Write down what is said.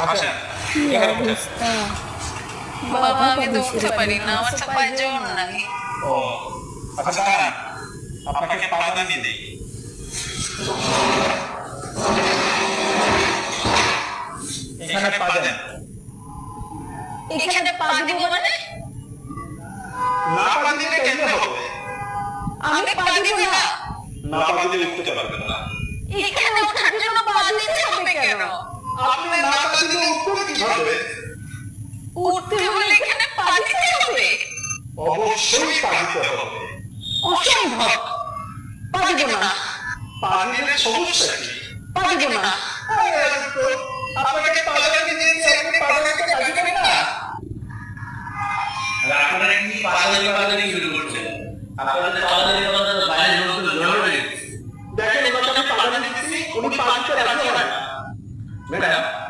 আচ্ছা কি অবস্থা! বাবা, আমি তো উঠতে পারি না, আমার তো পায়ে জোর নাই। ও আচ্ছা দাঁড়ান, আপনাকে পাদানি দেই। এখানে পা দেন। এখানে পা দিব মানে? না পা দিলে কেমনে হবে? আমি পা দিব না। না পা দিলে উঠতে পারবেন না। এখানে ওঠার জন্য পা দিতে হবে কেন? আপনি না পা দিলে উঠবেন কিভাবে? উঠতে হলে এখানে পা দিতে হবে। অবশ্যই পা দিতে হবে।